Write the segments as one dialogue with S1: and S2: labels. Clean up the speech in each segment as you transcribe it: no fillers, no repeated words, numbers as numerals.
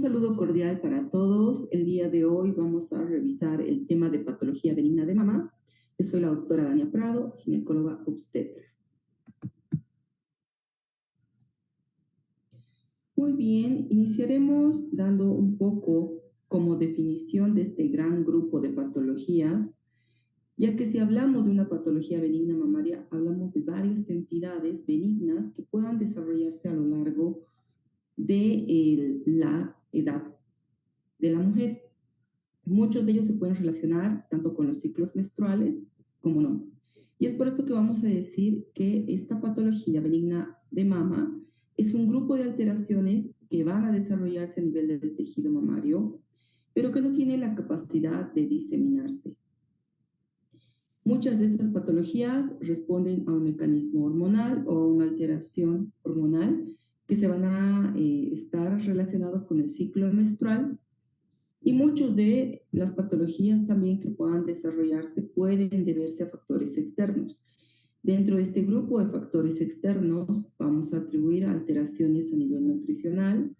S1: saludo cordial para todos. El día de hoy vamos a revisar el tema de patología benigna de mama. Yo soy la doctora Dania Prado, ginecóloga obstetra. Muy bien, iniciaremos dando un poco como definición de este gran grupo de patologías, ya que si hablamos de una patología benigna mamaria, hablamos de varias entidades benignas que puedan desarrollarse a lo largo de la edad de la mujer. Muchos de ellos se pueden relacionar tanto con los ciclos menstruales como no. Y es por esto que vamos a decir que esta patología benigna de mama es un grupo de alteraciones que van a desarrollarse a nivel del tejido mamario, pero que no tiene la capacidad de diseminarse. Muchas de estas patologías responden a un mecanismo hormonal o a una alteración hormonal que se van a estar relacionados con el ciclo menstrual. Y muchas de las patologías también que puedan desarrollarse pueden deberse a factores externos. Dentro de este grupo de factores externos vamos a atribuir alteraciones a nivel nutricional,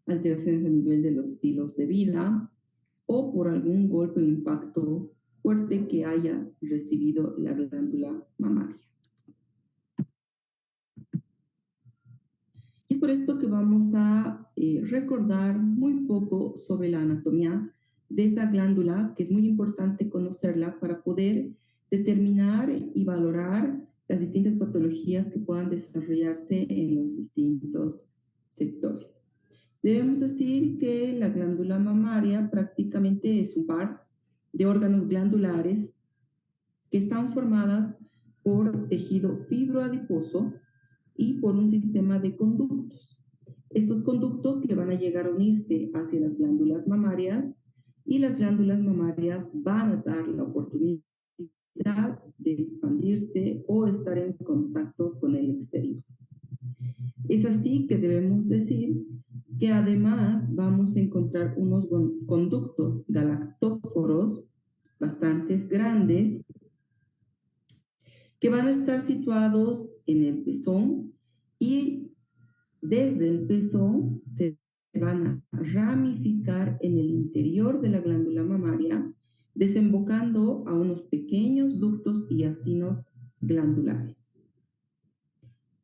S1: alteraciones a nivel de los estilos de vida o por algún golpe o impacto fuerte que haya recibido la glándula mamaria. Y es por esto que vamos a recordar muy poco sobre la anatomía de esta glándula, que es muy importante conocerla para poder determinar y valorar las distintas patologías que puedan desarrollarse en los distintos sectores. Debemos decir que la glándula mamaria prácticamente es un par de órganos glandulares que están formadas por tejido fibroadiposo y por un sistema de conductos. Estos conductos que van a llegar a unirse hacia las glándulas mamarias y las glándulas mamarias van a dar la oportunidad de expandirse o estar en contacto con el exterior. Es así que debemos decir que además vamos a encontrar unos conductos galactóforos bastante grandes que van a estar situados en el pezón y desde el pezón se van a ramificar en el interior de la glándula mamaria, desembocando a unos pequeños ductos y acinos glandulares.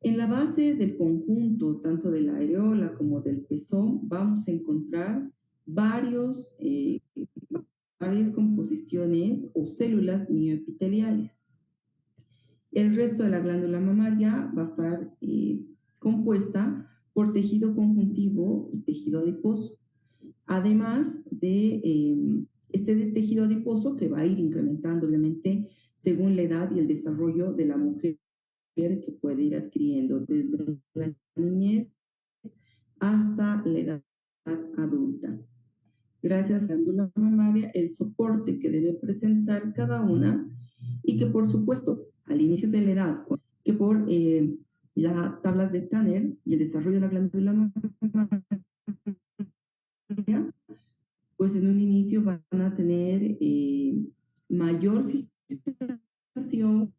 S1: En la base del conjunto, tanto de la areola como del pezón, vamos a encontrar varias composiciones o células mioepiteliales. El resto de la glándula mamaria va a estar compuesta por tejido conjuntivo y tejido adiposo. Además de este tejido adiposo que va a ir incrementando obviamente según la edad y el desarrollo de la mujer, que puede ir adquiriendo desde la niñez hasta la edad adulta. Gracias a la glándula mamaria, el soporte que debe presentar cada una y que por supuesto al inicio de la edad, que por las tablas de Tanner y el desarrollo de la glándula mamaria, pues en un inicio van a tener mayor fijación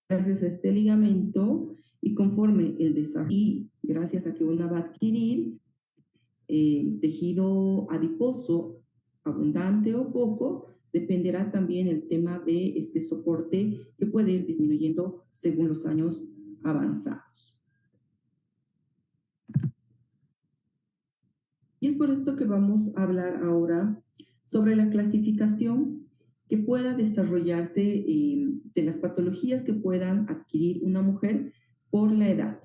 S1: gracias a este ligamento y conforme el desarrollo y gracias a que una va a adquirir tejido adiposo abundante o poco, dependerá también el tema de este soporte que puede ir disminuyendo según los años avanzados. Y es por esto que vamos a hablar ahora sobre la clasificación que pueda desarrollarse de las patologías que puedan adquirir una mujer por la edad.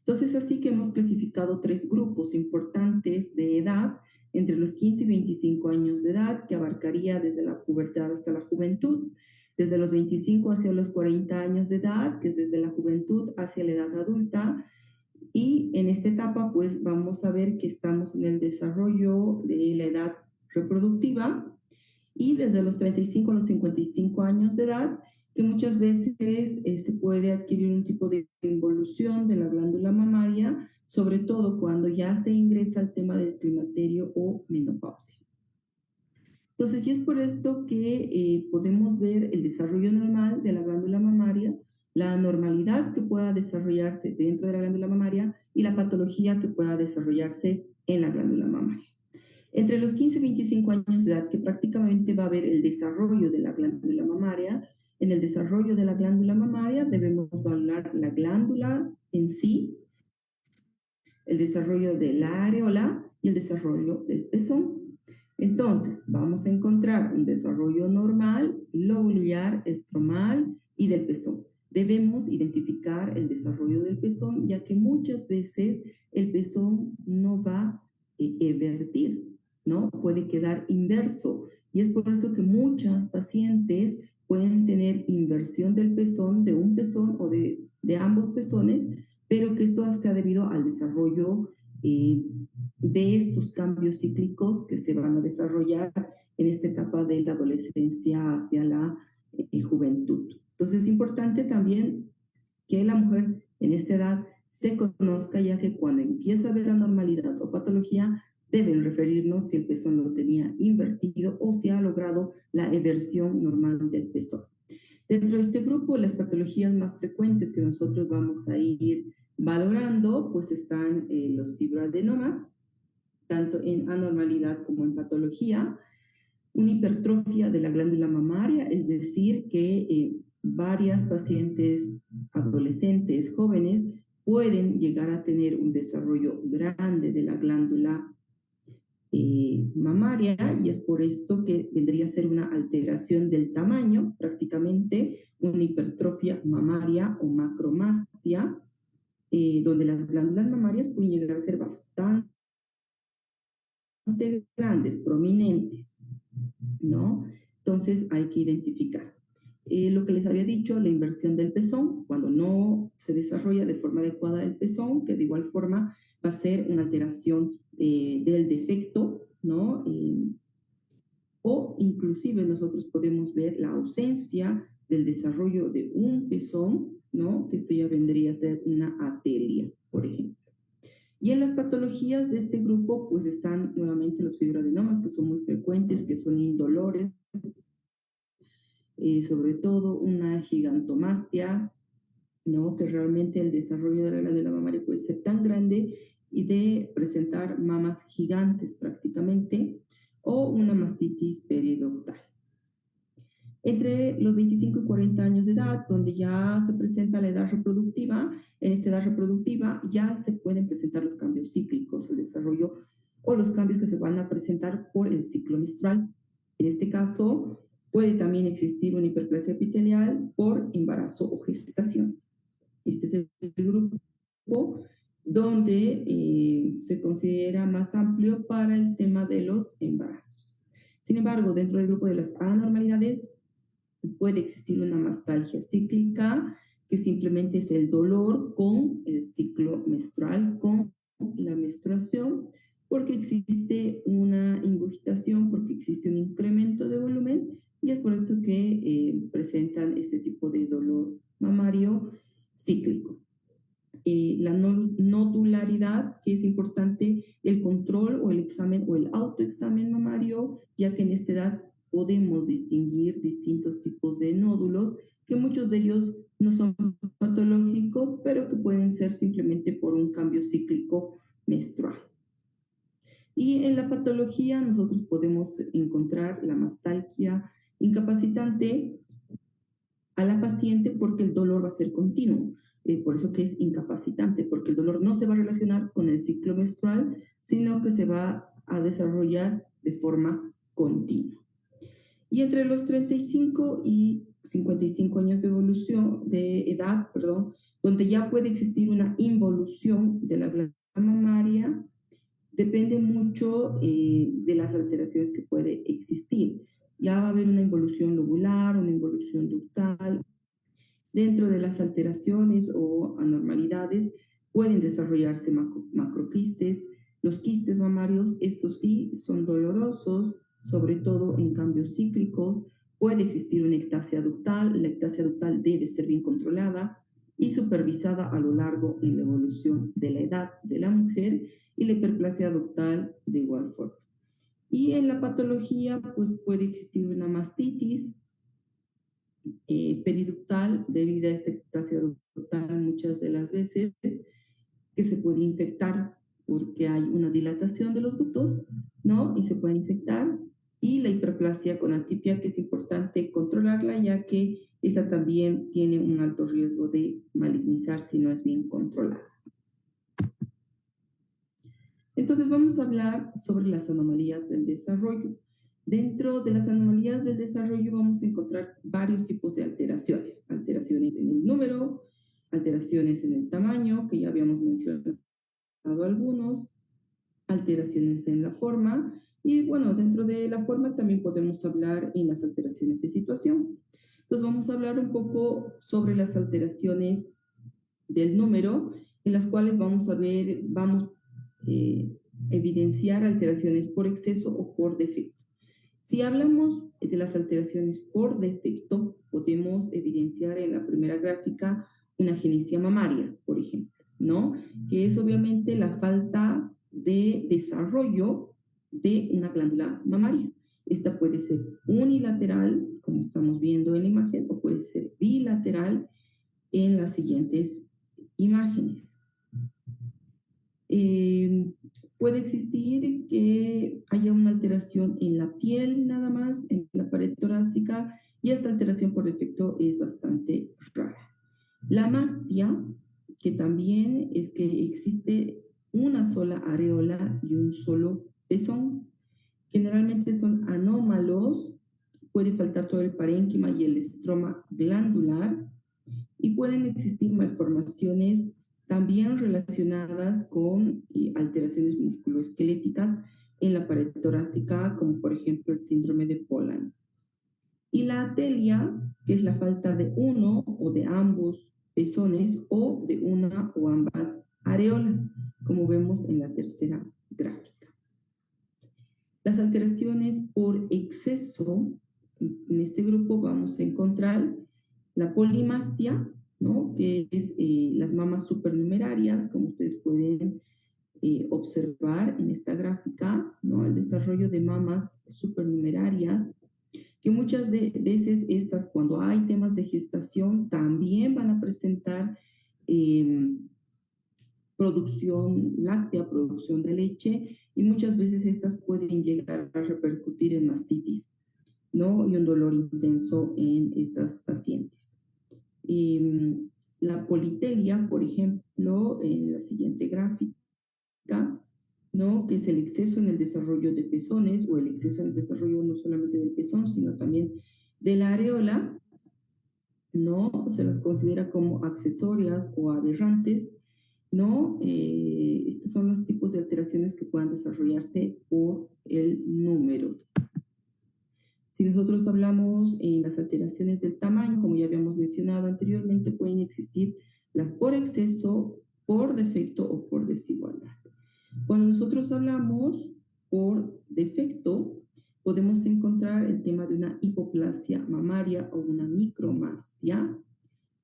S1: Entonces, así que hemos clasificado 3 grupos importantes de edad entre los 15 y 25 años de edad, que abarcaría desde la pubertad hasta la juventud, desde los 25 hacia los 40 años de edad, que es desde la juventud hacia la edad adulta, y en esta etapa pues vamos a ver que estamos en el desarrollo de la edad reproductiva y desde los 35 a los 55 años de edad, que muchas veces se puede adquirir un tipo de involución de la glándula mamaria, sobre todo cuando ya se ingresa al tema del climaterio o menopausia. Entonces, y es por esto que podemos ver el desarrollo normal de la glándula mamaria la anormalidad que pueda desarrollarse dentro de la glándula mamaria y la patología que pueda desarrollarse en la glándula mamaria. Entre los 15 y 25 años de edad, que prácticamente va a haber el desarrollo de la glándula mamaria, en el desarrollo de la glándula mamaria debemos valorar la glándula en sí, el desarrollo de la areola y el desarrollo del pezón. Entonces, vamos a encontrar un desarrollo normal, lobular, estromal y del pezón. Debemos identificar el desarrollo del pezón, ya que muchas veces el pezón no va a evertir, ¿no? Puede quedar inverso. Y es por eso que muchas pacientes pueden tener inversión del pezón, de un pezón o de ambos pezones, pero que esto se ha debido al desarrollo de estos cambios cíclicos que se van a desarrollar en esta etapa de la adolescencia hacia la juventud. Entonces es importante también que la mujer en esta edad se conozca, ya que cuando empieza a haber anormalidad o patología, deben referirnos si el pezón lo tenía invertido o si ha logrado la eversión normal del pezón. Dentro de este grupo, las patologías más frecuentes que nosotros vamos a ir valorando, pues están los fibroadenomas, tanto en anormalidad como en patología, una hipertrofia de la glándula mamaria, es decir, que varias pacientes adolescentes, jóvenes, pueden llegar a tener un desarrollo grande de la glándula mamaria, y es por esto que vendría a ser una alteración del tamaño, prácticamente una hipertrofia mamaria o macromastia, donde las glándulas mamarias pueden llegar a ser bastante grandes, prominentes, ¿no? Entonces hay que identificar. Lo que les había dicho, la inversión del pezón, cuando no se desarrolla de forma adecuada el pezón, que de igual forma va a ser una alteración del defecto, ¿no? O inclusive nosotros podemos ver la ausencia del desarrollo de un pezón, ¿no? Que esto ya vendría a ser una atelia, por ejemplo. Y en las patologías de este grupo, pues están nuevamente los fibroadenomas, que son muy frecuentes, que son indolores, sobre todo una gigantomastia, ¿no? Que realmente el desarrollo de la glándula mamaria puede ser tan grande y de presentar mamas gigantes prácticamente, o una mastitis periductal. Entre los 25 y 40 años de edad, donde ya se presenta la edad reproductiva, en esta edad reproductiva ya se pueden presentar los cambios cíclicos, el desarrollo o los cambios que se van a presentar por el ciclo menstrual. En este caso, puede también existir una hiperplasia epitelial por embarazo o gestación. Este es el grupo donde se considera más amplio para el tema de los embarazos. Sin embargo, dentro del grupo de las anormalidades, puede existir una mastalgia cíclica, que simplemente es el dolor con el ciclo menstrual, con la menstruación, porque existe una ingurgitación, porque existe un incremento de volumen, y es por esto que presentan este tipo de dolor mamario cíclico. La nodularidad, que es importante el control o el examen o el autoexamen mamario, ya que en esta edad podemos distinguir distintos tipos de nódulos, que muchos de ellos no son patológicos, pero que pueden ser simplemente por un cambio cíclico menstrual. Y en la patología nosotros podemos encontrar la mastalgia incapacitante a la paciente, porque el dolor va a ser continuo. Por eso que es incapacitante, porque el dolor no se va a relacionar con el ciclo menstrual, sino que se va a desarrollar de forma continua. Y entre los 35 y 55 años de evolución, de edad, perdón, donde ya puede existir una involución de la glándula mamaria, depende mucho de las alteraciones que puede existir. Ya va a haber una involución lobular, una involución ductal. Dentro de las alteraciones o anormalidades pueden desarrollarse macroquistes. Los quistes mamarios, estos sí son dolorosos, sobre todo en cambios cíclicos. Puede existir una ectasia ductal. La ectasia ductal debe ser bien controlada y supervisada a lo largo en la evolución de la edad de la mujer, y la hiperplasia ductal de igual forma. Y en la patología, pues puede existir una mastitis, periductal debido a esta ectasia ductal muchas de las veces, que se puede infectar porque hay una dilatación de los ductos, ¿no? Y se puede infectar. Y la hiperplasia con atipia, que es importante controlarla, ya que esa también tiene un alto riesgo de malignizar si no es bien controlada. Entonces vamos a hablar sobre las anomalías del desarrollo. Dentro de las anomalías del desarrollo vamos a encontrar varios tipos de alteraciones. Alteraciones en el número, alteraciones en el tamaño, que ya habíamos mencionado algunos, alteraciones en la forma, y bueno, dentro de la forma también podemos hablar en las alteraciones de situación. Entonces vamos a hablar un poco sobre las alteraciones del número, en las cuales vamos a ver, evidenciar alteraciones por exceso o por defecto. Si hablamos de las alteraciones por defecto, podemos evidenciar en la primera gráfica una agenesia mamaria, por ejemplo, ¿no? Que es obviamente la falta de desarrollo de una glándula mamaria. Esta puede ser unilateral, como estamos viendo en la imagen, o puede ser bilateral en las siguientes imágenes. Puede existir que haya una alteración en la piel nada más, en la pared torácica, y esta alteración por defecto es bastante rara. La mastia, que también es que existe una sola areola y un solo pezón. Generalmente son anómalos, puede faltar todo el parénquima y el estroma glandular, y pueden existir malformaciones también relacionadas con alteraciones musculoesqueléticas en la pared torácica, como por ejemplo el síndrome de Poland. Y la atelia, que es la falta de uno o de ambos pezones o de una o ambas areolas, como vemos en la tercera gráfica. Las alteraciones por exceso, en este grupo vamos a encontrar la polimastia, ¿no? Que es las mamas supernumerarias, como ustedes pueden observar en esta gráfica, ¿no? El desarrollo de mamas supernumerarias, que muchas veces estas, cuando hay temas de gestación, también van a presentar producción láctea, producción de leche, y muchas veces estas pueden llegar a repercutir en mastitis, ¿no? Y un dolor intenso en estas pacientes. La politelia, por ejemplo, en la siguiente gráfica, ¿no? Que es el exceso en el desarrollo de pezones, o el exceso en el desarrollo no solamente del pezón, sino también de la areola, ¿no? Se las considera como accesorias o aberrantes, ¿no? Estos son los tipos de alteraciones que puedan desarrollarse por el número. Si nosotros hablamos en las alteraciones del tamaño, como ya habíamos mencionado anteriormente, pueden existir las por exceso, por defecto o por desigualdad. Cuando nosotros hablamos por defecto, podemos encontrar el tema de una hipoplasia mamaria o una micromastia,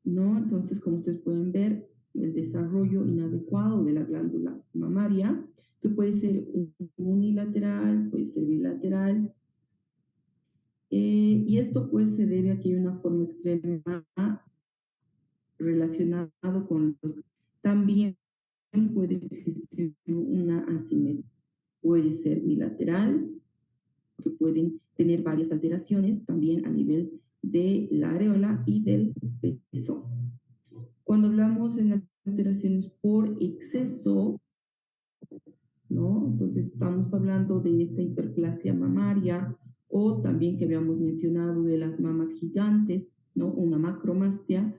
S1: ¿no? Entonces, como ustedes pueden ver, el desarrollo inadecuado de la glándula mamaria, que puede ser unilateral, puede ser bilateral, y esto pues se debe a que hay una forma extrema relacionado con los... También puede existir una asimetría, puede ser bilateral, que pueden tener varias alteraciones también a nivel de la areola y del pezón. Cuando hablamos en alteraciones por exceso, ¿no? Entonces estamos hablando de esta hiperplasia mamaria, o también que habíamos mencionado de las mamas gigantes, ¿no? Una macromastia,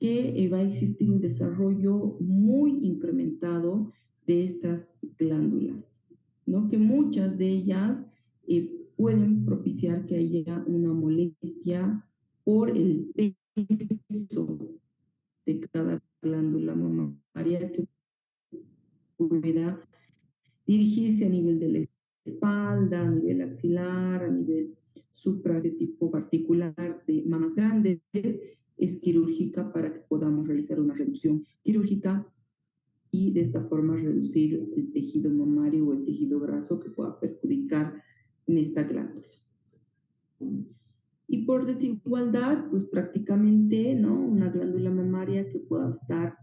S1: que va a existir un desarrollo muy incrementado de estas glándulas, ¿no? Que muchas de ellas pueden propiciar que haya una molestia por el peso de cada glándula mamaria, que pueda dirigirse a nivel de la espalda, a nivel axilar, a nivel supra de tipo particular de mamas grandes. Es quirúrgica para que podamos realizar una reducción quirúrgica y de esta forma reducir el tejido mamario o el tejido graso que pueda perjudicar en esta glándula. Y por desigualdad, pues prácticamente, ¿no? Una glándula mamaria que pueda estar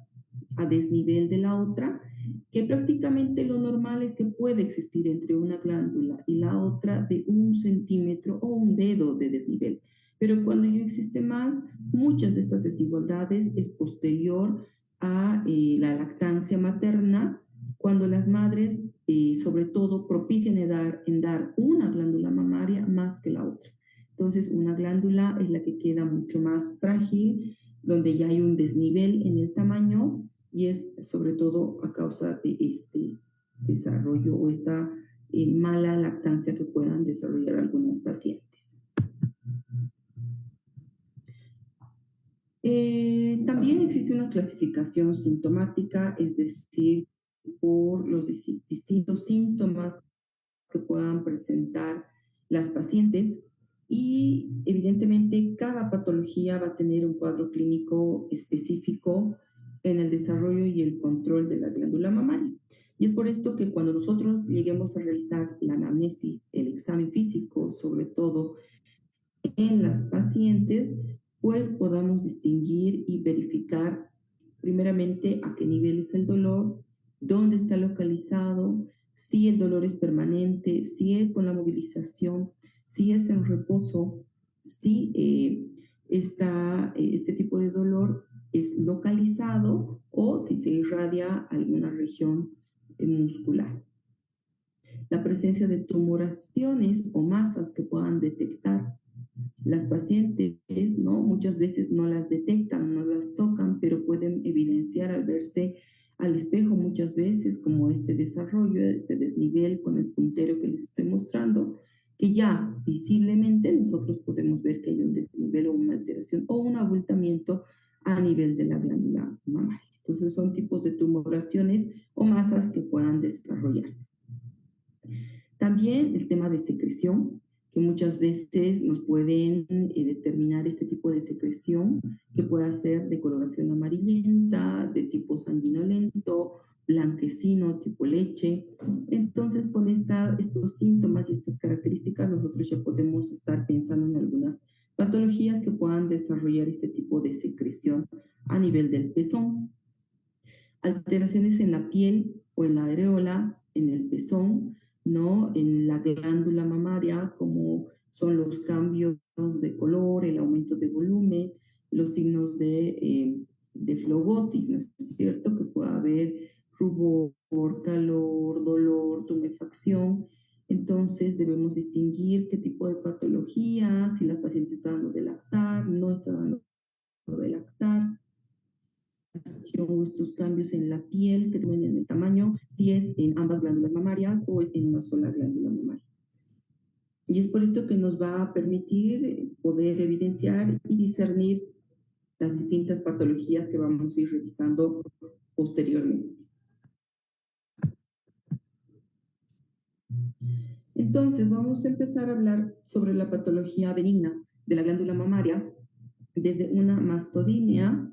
S1: a desnivel de la otra, que prácticamente lo normal es que puede existir entre una glándula y la otra de 1 centímetro o un dedo de desnivel. Pero cuando ya existe más, muchas de estas desigualdades es posterior a la lactancia materna, cuando las madres, sobre todo, propician en dar una glándula mamaria más que la otra. Entonces, una glándula es la que queda mucho más frágil, donde ya hay un desnivel en el tamaño, y es sobre todo a causa de este desarrollo o esta mala lactancia que puedan desarrollar algunas pacientes. También existe una clasificación sintomática, es decir, por los distintos síntomas que puedan presentar las pacientes, y evidentemente cada patología va a tener un cuadro clínico específico en el desarrollo y el control de la glándula mamaria. Y es por esto que cuando nosotros lleguemos a realizar la anamnesis, el examen físico, sobre todo en las pacientes, pues podamos distinguir y verificar primeramente a qué nivel es el dolor, dónde está localizado, si el dolor es permanente, si es con la movilización, si es en reposo, si este tipo de dolor es localizado o si se irradia alguna región muscular. La presencia de tumoraciones o masas que puedan detectar las pacientes, ¿no? Muchas veces no las detectan, no las tocan, pero pueden evidenciar al verse al espejo muchas veces como este desarrollo, este desnivel con el puntero que les estoy mostrando, que ya visiblemente nosotros podemos ver que hay un desnivel o una alteración o un abultamiento a nivel de la glándula mamaria. Entonces son tipos de tumoraciones o masas que puedan desarrollarse. También el tema de secreción, que muchas veces nos pueden determinar este tipo de secreción, que puede ser de coloración amarillenta, de tipo sanguinolento, blanquecino, tipo leche. Entonces, con estos síntomas y estas características, nosotros ya podemos estar pensando en algunas patologías que puedan desarrollar este tipo de secreción a nivel del pezón. Alteraciones en la piel o en la areola, en el pezón, ¿no? En la glándula mamaria, como son los cambios de color, el aumento de volumen, los signos de flogosis, ¿no es cierto? Que pueda haber rubor, calor, dolor, tumefacción. Entonces debemos distinguir qué tipo de patología, si la paciente está dando de lactar, no está dando de lactar, estos cambios en la piel que tienen en el tamaño, si es en ambas glándulas mamarias o es en una sola glándula mamaria. Y es por esto que nos va a permitir poder evidenciar y discernir las distintas patologías que vamos a ir revisando posteriormente. Entonces, vamos a empezar a hablar sobre la patología benigna de la glándula mamaria desde una mastodinia,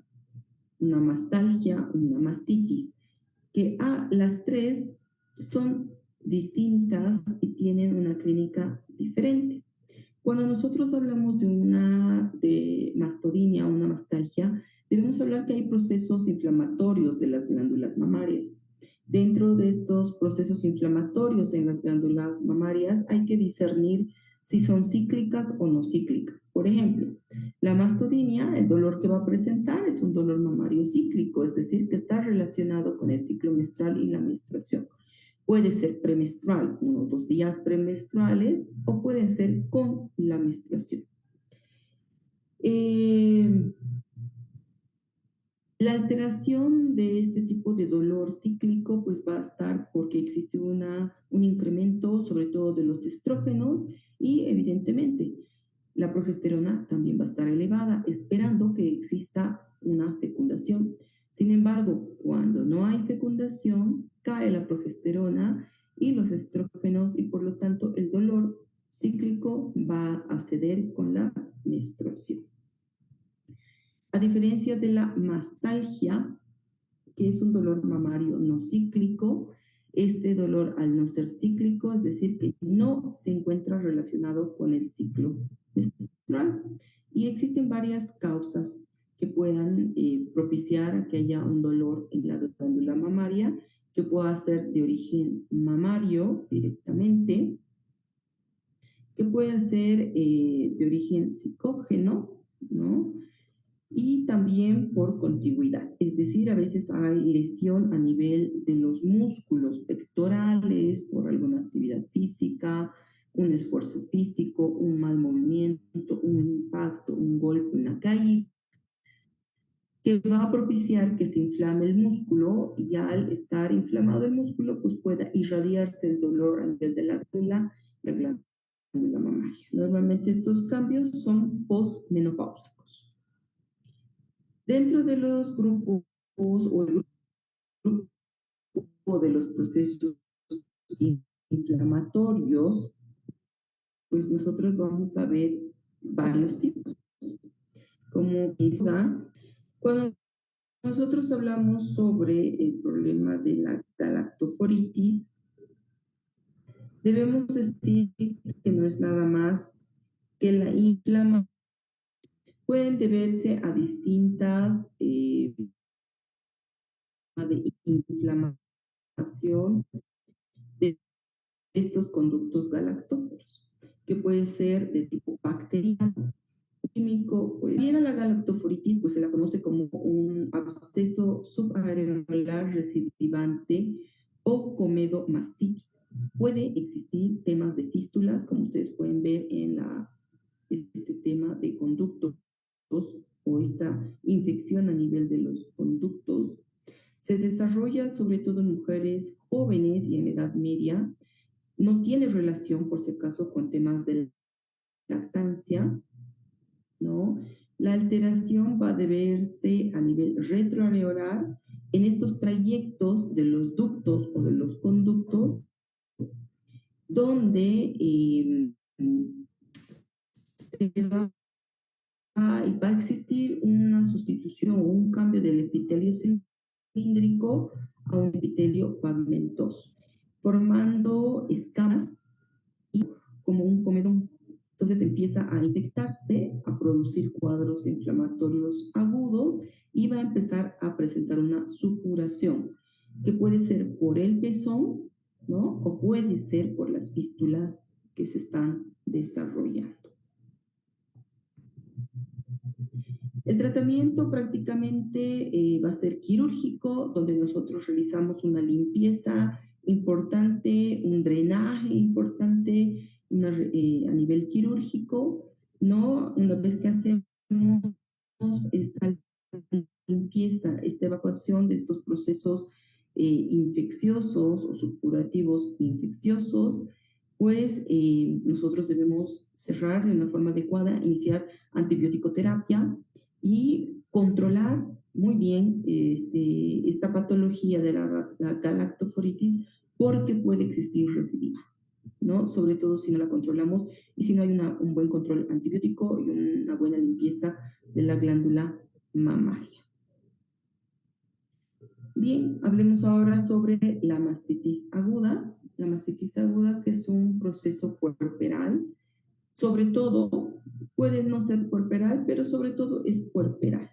S1: una mastalgia, una mastitis, que las tres son distintas y tienen una clínica diferente. Cuando nosotros hablamos de mastodinia o una mastalgia, debemos hablar que hay procesos inflamatorios de las glándulas mamarias. Dentro de estos procesos inflamatorios en las glándulas mamarias hay que discernir si son cíclicas o no cíclicas. Por ejemplo, la mastodinia, el dolor que va a presentar es un dolor mamario cíclico, es decir, que está relacionado con el ciclo menstrual y la menstruación. Puede ser premenstrual, 1 o 2 días premenstruales, o puede ser con la menstruación. La alteración de este tipo de dolor cíclico pues va a estar porque existe un incremento sobre todo de los estrógenos, y evidentemente la progesterona también va a estar elevada, esperando que exista una fecundación. Sin embargo, cuando no hay fecundación, cae la progesterona y los estrógenos, y por lo tanto el dolor cíclico va a ceder con la menstruación. A diferencia de la mastalgia, que es un dolor mamario no cíclico, Este dolor, al no ser cíclico, es decir, que no se encuentra relacionado con el ciclo menstrual. Y existen varias causas que puedan propiciar que haya un dolor en la glándula mamaria, que pueda ser de origen mamario directamente, que puede ser de origen psicógeno, ¿no? Y también por contigüidad, es decir, a veces hay lesión a nivel de los músculos pectorales por alguna actividad física, un esfuerzo físico, un mal movimiento, un impacto, un golpe, una caída, que va a propiciar que se inflame el músculo y al estar inflamado el músculo, pues pueda irradiarse el dolor a nivel de la glándula mamaria. Normalmente estos cambios son postmenopáusicos. Dentro de los grupos o el grupo de los procesos inflamatorios, pues nosotros vamos a ver varios tipos. Como quizá, cuando nosotros hablamos sobre el problema de la galactoforitis, debemos decir que no es nada más que la inflamación. Pueden deberse a distintas de inflamación de estos conductos galactóferos, que puede ser de tipo bacteriano, químico. Pues bien, a la galactoforitis pues se la conoce como un absceso subareolar recidivante o comedomastitis. Puede existir temas de fístulas, como ustedes pueden ver en este tema de conductos o esta infección a nivel de los conductos. Se desarrolla sobre todo en mujeres jóvenes y en edad media. No tiene relación, por si acaso, con temas de lactancia, ¿no? La alteración va a deberse a nivel retroareolar en estos trayectos de los ductos o de los conductos, donde va a existir una sustitución o un cambio del epitelio cilíndrico a un epitelio pavimentoso, formando escamas y como un comedón. Entonces empieza a infectarse, a producir cuadros inflamatorios agudos y va a empezar a presentar una supuración, que puede ser por el pezón, ¿no? O puede ser por las fístulas que se están desarrollando. El tratamiento prácticamente va a ser quirúrgico, donde nosotros realizamos una limpieza importante, un drenaje importante a nivel quirúrgico, ¿no? Una vez que hacemos esta limpieza, esta evacuación de estos procesos infecciosos o supurativos infecciosos, pues nosotros debemos cerrar de una forma adecuada, iniciar antibiótico-terapia y controlar muy bien esta patología de la galactoforitis, porque puede existir recidiva, ¿no? Sobre todo si no la controlamos y si no hay un buen control antibiótico y una buena limpieza de la glándula mamaria. Bien, hablemos ahora sobre la mastitis aguda. La mastitis aguda, que es un proceso puerperal, sobre todo, puede no ser puerperal, pero sobre todo es puerperal.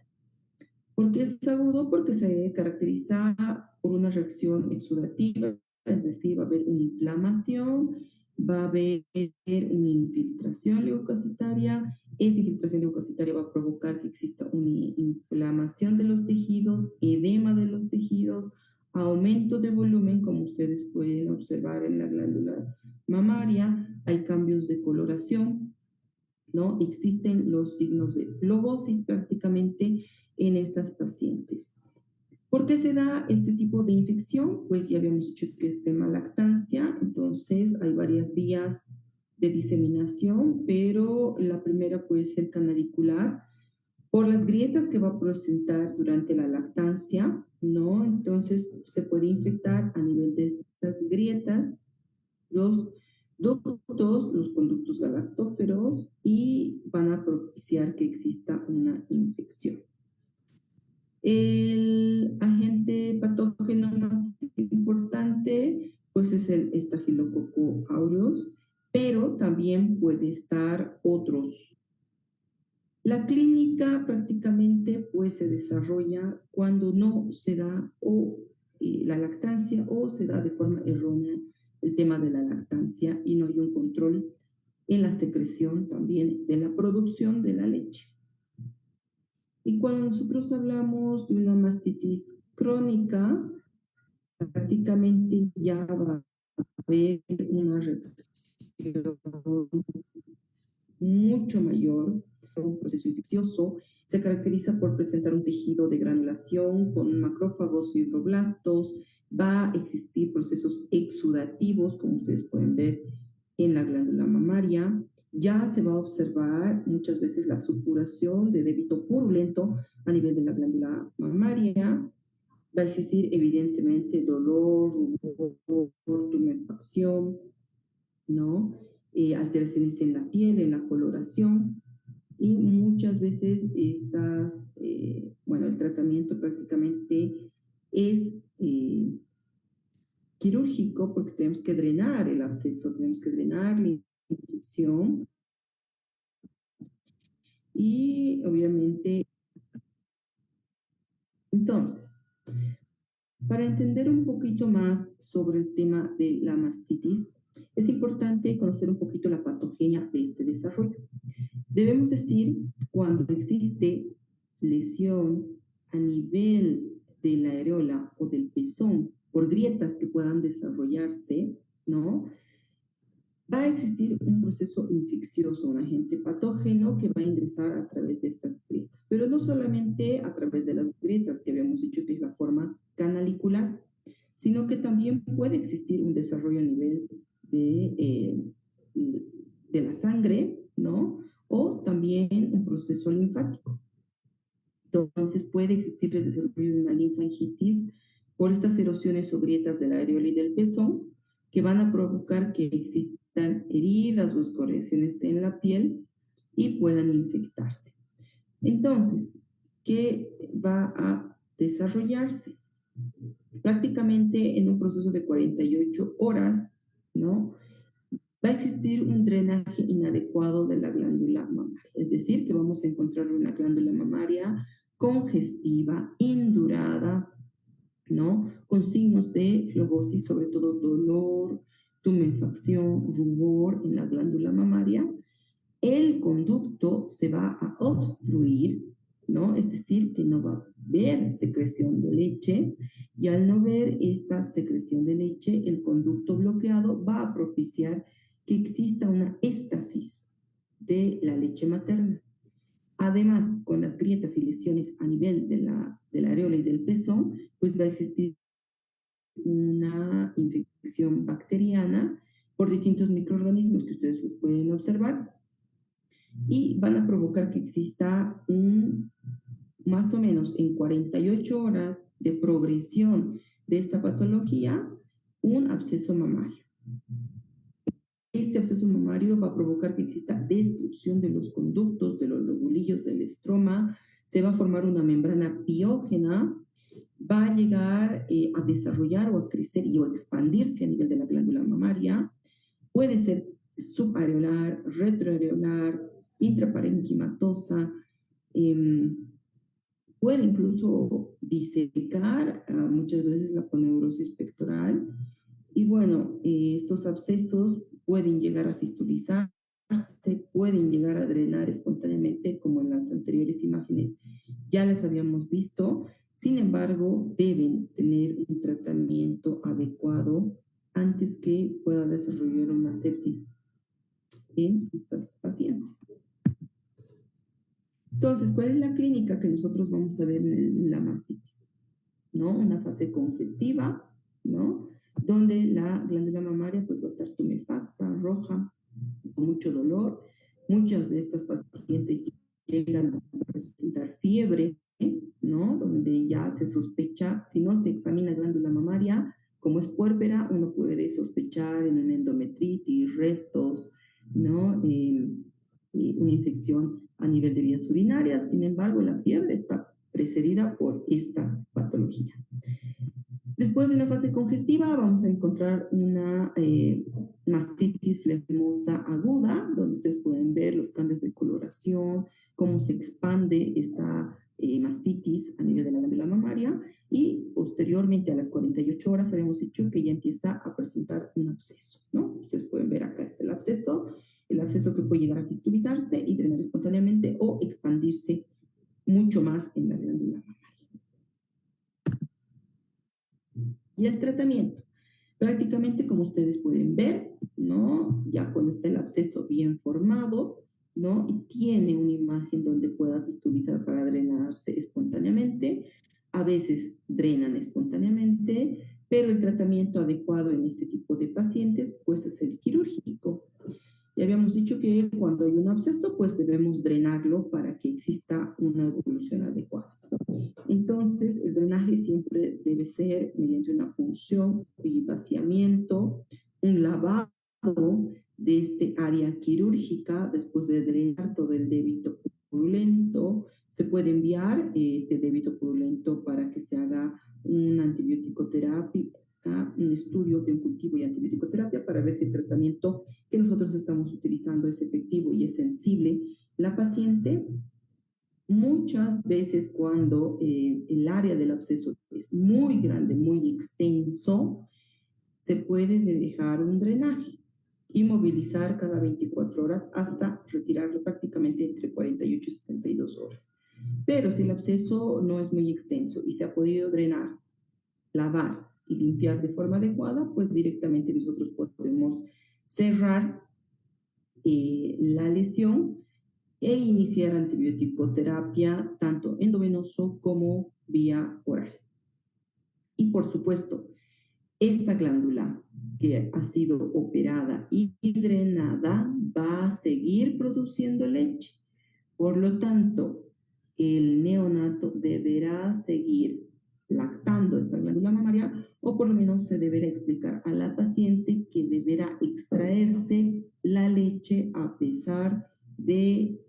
S1: ¿Por qué es agudo? Porque se caracteriza por una reacción exudativa, es decir, va a haber una inflamación, va a haber una infiltración leucocitaria. Esta infiltración leucocitaria va a provocar que exista una inflamación de los tejidos, edema de los tejidos, aumento de volumen, como ustedes pueden observar en la glándula mamaria. Hay cambios de coloración, ¿no? Existen los signos de flogosis prácticamente en estas pacientes. ¿Por qué se da este tipo de infección? Pues ya habíamos dicho que es tema lactancia, entonces hay varias vías de diseminación, pero la primera puede ser canalicular, por las grietas que va a presentar durante la lactancia, ¿no? Entonces se puede infectar a nivel de estas grietas los ductos, los conductos galactóferos, y van a propiciar que exista una infección. El agente patógeno más importante ser Staphylococcus aureus, pero también puede estar otros. La clínica prácticamente pues se desarrolla cuando no se da la lactancia o se da de forma errónea el tema de la lactancia y no hay un control en la secreción también de la producción de la leche. Y cuando nosotros hablamos de una mastitis crónica, prácticamente ya va a haber una reacción mucho mayor, un proceso infeccioso. Se caracteriza por presentar un tejido de granulación con macrófagos, fibroblastos. Va a existir procesos exudativos, como ustedes pueden ver en la glándula mamaria. Ya se va a observar muchas veces la supuración de débito purulento a nivel de la glándula mamaria. Va a existir evidentemente dolor, rubor, tumefacción, ¿no? Alteraciones en la piel, en la coloración, y muchas veces el tratamiento prácticamente es quirúrgico porque tenemos que drenar el absceso, tenemos que drenar la infección y obviamente, entonces, para entender un poquito más sobre el tema de la mastitis, es importante conocer un poquito la patogenia de este desarrollo. Debemos decir cuando existe lesión a nivel de la areola o del pezón por grietas que puedan desarrollarse, ¿no? Va a existir un proceso infeccioso, un agente patógeno que va a ingresar a través de estas grietas, pero no solamente a través de las grietas que habíamos dicho que es la forma canalicular, sino que también puede existir un desarrollo a nivel de la sangre, ¿no? O también un proceso linfático. Entonces puede existir el desarrollo de una linfangitis por estas erosiones o grietas de la areola y del pezón que van a provocar que existan heridas o escoriaciones en la piel y puedan infectarse. Entonces, ¿qué va a desarrollarse? Prácticamente en un proceso de 48 horas, ¿no? Va a existir un drenaje inadecuado de la glándula mamaria. Es decir, que vamos a encontrar una glándula mamaria congestiva, indurada, ¿no? Con signos de flebosis, sobre todo dolor, tumefacción, rubor en la glándula mamaria. El conducto se va a obstruir, ¿no? Es decir, que no va a haber secreción de leche y al no ver esta secreción de leche, el conducto bloqueado va a propiciar que exista una éstasis de la leche materna. Además, con las grietas y lesiones a nivel de la areola y del pezón, pues va a existir una infección bacteriana por distintos microorganismos que ustedes los pueden observar y van a provocar que exista más o menos en 48 horas de progresión de esta patología, un absceso mamario. Este absceso mamario va a provocar que exista destrucción de los conductos, de los lobulillos del estroma, se va a formar una membrana piógena, va a llegar a desarrollar o a crecer y o expandirse a nivel de la glándula mamaria, puede ser subareolar, retroareolar, intraparenquimatosa, puede incluso disecar muchas veces la poneurosis pectoral. Y bueno, estos abscesos pueden llegar a fistulizarse, pueden llegar a drenar espontáneamente, como en las anteriores imágenes ya las habíamos visto. Sin embargo, deben tener un tratamiento adecuado antes que pueda desarrollar una sepsis en estas pacientes. Entonces, ¿cuál es la clínica que nosotros vamos a ver en la mastitis? ¿No? Una fase congestiva, ¿no? Donde la glándula mamaria pues va a estar tumefacta, roja, con mucho dolor. Muchas de estas pacientes llegan a presentar fiebre, ¿no? Donde ya se sospecha, si no se examina glándula mamaria, como es puérpera, uno puede sospechar en una endometritis, restos, ¿no? Una infección a nivel de vías urinarias. Sin embargo, la fiebre está precedida por esta patología. Después de una fase congestiva vamos a encontrar una mastitis flemosa aguda, donde ustedes pueden ver los cambios de coloración, cómo se expande esta mastitis a nivel de la glándula mamaria, y posteriormente a las 48 horas habíamos dicho que ya empieza a presentar un absceso, ¿no? Ustedes pueden ver acá está el absceso que puede llegar a fistulizarse y drenar espontáneamente o expandirse mucho más en la glándula mamaria. Y el tratamiento, prácticamente como ustedes pueden ver, ¿no? Ya cuando está el absceso bien formado, ¿no? Y tiene una imagen donde pueda fistulizar para drenarse espontáneamente. A veces drenan espontáneamente, pero el tratamiento adecuado en este tipo de pacientes pues es el quirúrgico. Ya habíamos dicho que cuando hay un absceso pues debemos drenarlo para que exista una evolución adecuada. Entonces, el drenaje siempre debe ser mediante una punción y vaciamiento, un lavado de este área quirúrgica después de drenar todo el débito purulento. Se puede enviar este débito purulento para que se haga una antibiótico-terapia, un estudio de un cultivo y antibiótico-terapia para ver si el tratamiento que nosotros estamos utilizando es efectivo y es sensible. La paciente muchas veces cuando el área del absceso es muy grande, muy extenso, se puede dejar un drenaje y movilizar cada 24 horas hasta retirarlo prácticamente entre 48 y 72 horas. Pero si el absceso no es muy extenso y se ha podido drenar, lavar y limpiar de forma adecuada, pues directamente nosotros podemos cerrar la lesión e iniciar antibiótico-terapia tanto endovenoso como vía oral. Y por supuesto, esta glándula que ha sido operada y drenada va a seguir produciendo leche. Por lo tanto, el neonato deberá seguir lactando esta glándula mamaria, o por lo menos se deberá explicar a la paciente que deberá extraerse la leche a pesar del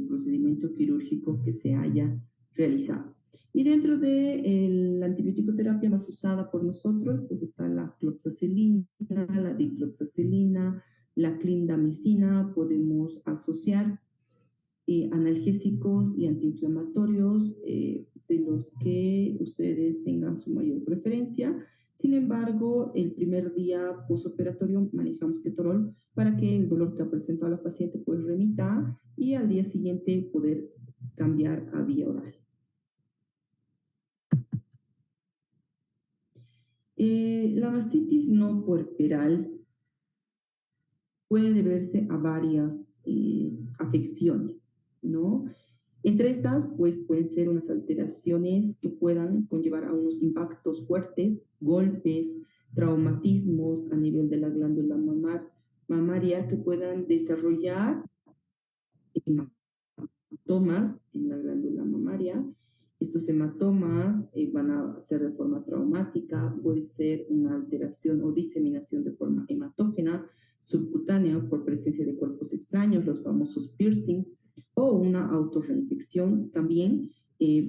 S1: procedimiento quirúrgico que se haya realizado. Y dentro de la antibiótico-terapia más usada por nosotros, pues está la cloxacilina, la dicloxacilina, la clindamicina. Podemos asociar analgésicos y antiinflamatorios de los que ustedes tengan su mayor preferencia. Sin embargo, el primer día postoperatorio manejamos ketorol para que el dolor que ha presentado la paciente pues remita y al día siguiente poder cambiar a vía oral. La mastitis no puerperal puede deberse a varias afecciones, ¿no? Entre estas, pues pueden ser unas alteraciones que puedan conllevar a unos impactos fuertes, golpes, traumatismos a nivel de la glándula mamaria que puedan desarrollar hematomas en la glándula mamaria. Estos hematomas van a ser de forma traumática, puede ser una alteración o diseminación de forma hematógena, subcutánea por presencia de cuerpos extraños, los famosos piercing, o una autorreinfección también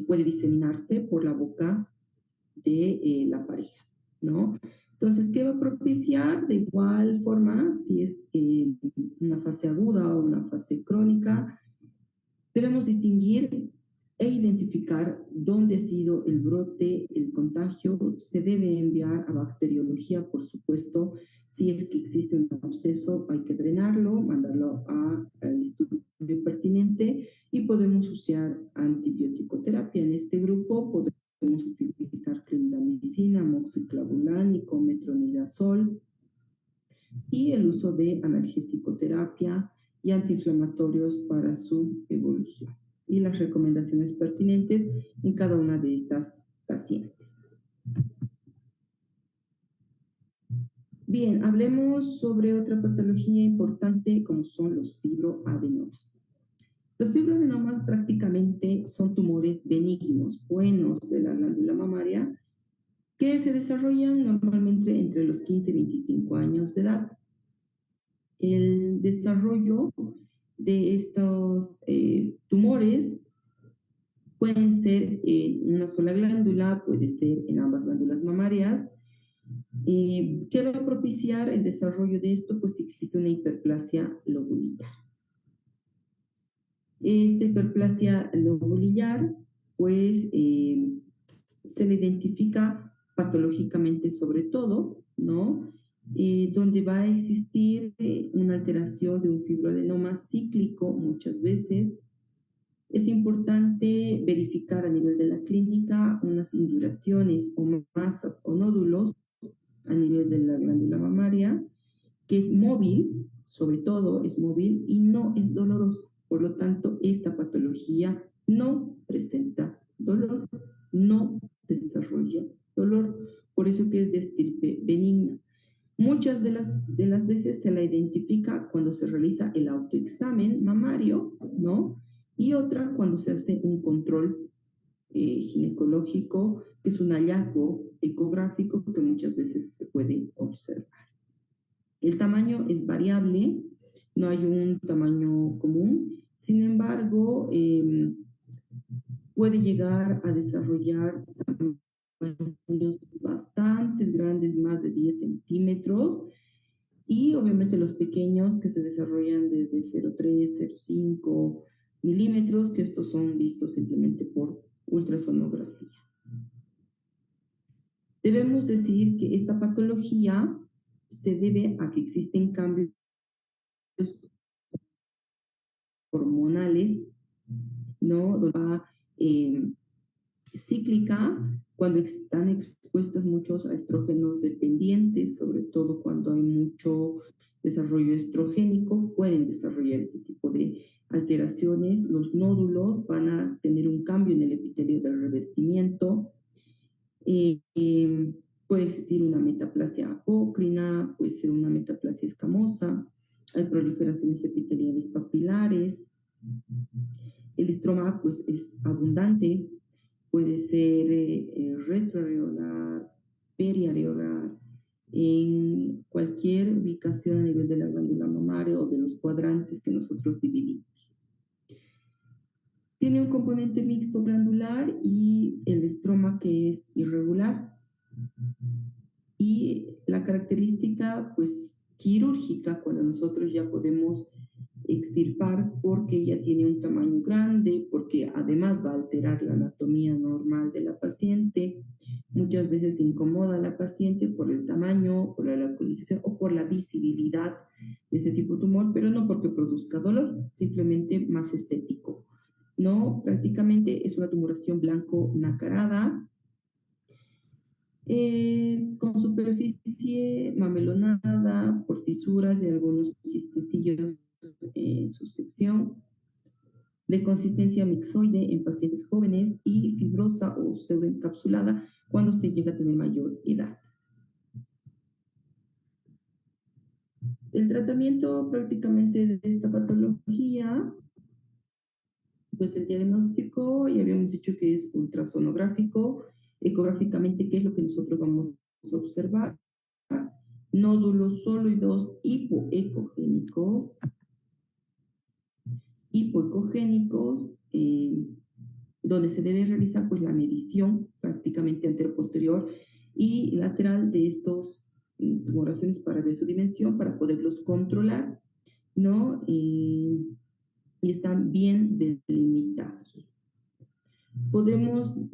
S1: puede diseminarse por la boca de la pareja, ¿no? Entonces, ¿qué va a propiciar? De igual forma, si es una fase aguda o una fase crónica, debemos distinguir e identificar dónde ha sido el brote, el contagio. Se debe enviar a bacteriología, por supuesto. Si es que existe un absceso, hay que drenarlo, mandarlo al estudio pertinente y podemos usar antibiótico-terapia. En este grupo podemos utilizar clindamicina, amoxiclavulánico, metronidazol y el uso de analgésico-terapia y antiinflamatorios para su evolución y las recomendaciones pertinentes en cada una de estas pacientes. Bien, hablemos sobre otra patología importante como son los fibroadenomas. Los fibroadenomas prácticamente son tumores benignos, buenos de la glándula mamaria, que se desarrollan normalmente entre los 15 y 25 años de edad. El desarrollo de estos tumores Pueden ser en una sola glándula, puede ser en ambas glándulas mamarias. ¿Qué va a propiciar el desarrollo de esto? Pues que existe una hiperplasia lobulillar. Esta hiperplasia lobulillar, pues, se le identifica patológicamente sobre todo, ¿no? Donde va a existir una alteración de un fibroadenoma cíclico muchas veces. Es importante verificar a nivel de la clínica unas induraciones o masas o nódulos a nivel de la glándula mamaria, que es móvil, sobre todo es móvil y no es dolorosa. Por lo tanto, esta patología no presenta dolor, no desarrolla dolor. Por eso que es de estirpe benigna. Muchas de las veces se la identifica cuando se realiza el autoexamen mamario, ¿no? Y otra cuando se hace un control ginecológico, que es un hallazgo ecográfico que muchas veces se puede observar. El tamaño es variable, no hay un tamaño común, sin embargo, puede llegar a desarrollar tamaños bastante grandes, más de 10 centímetros, y obviamente los pequeños que se desarrollan desde 0,3, 0,5 milímetros, que estos son vistos simplemente por ultrasonografía. Debemos decir que esta patología se debe a que existen cambios hormonales, ¿no? Cíclica, cuando están expuestas muchos a estrógenos dependientes, sobre todo cuando hay mucho desarrollo estrogénico, pueden desarrollar este tipo de alteraciones. Los nódulos van a tener un cambio en el epitelio del revestimiento. Puede existir una metaplasia apócrina, puede ser una metaplasia escamosa, hay proliferaciones epiteliales papilares. El estroma pues es abundante, puede ser retroareolar, periareolar, en cualquier ubicación a nivel de la glándula mamaria o de los cuadrantes que nosotros dividimos. Tiene un componente mixto glandular y el estroma que es irregular. Y la característica pues quirúrgica, cuando nosotros ya podemos extirpar porque ella tiene un tamaño grande, porque además va a alterar la anatomía normal de la paciente. Muchas veces incomoda a la paciente por el tamaño, por la localización o por la visibilidad de ese tipo de tumor, pero no porque produzca dolor, simplemente más estético. No, prácticamente es una tumoración blanco nacarada, con superficie mamelonada por fisuras y algunos quistecillos en su sección, de consistencia mixoide en pacientes jóvenes y fibrosa o pseudoencapsulada cuando se llega a tener mayor edad. El tratamiento prácticamente de esta patología, pues el diagnóstico, ya habíamos dicho que es ultrasonográfico, ecográficamente, ¿qué es lo que nosotros vamos a observar? Nódulos sólidos hipoecogénicos, donde se debe realizar pues la medición prácticamente anteroposterior y lateral de estos tumoraciones para ver su dimensión, para poderlos controlar, ¿no? Y están bien delimitados.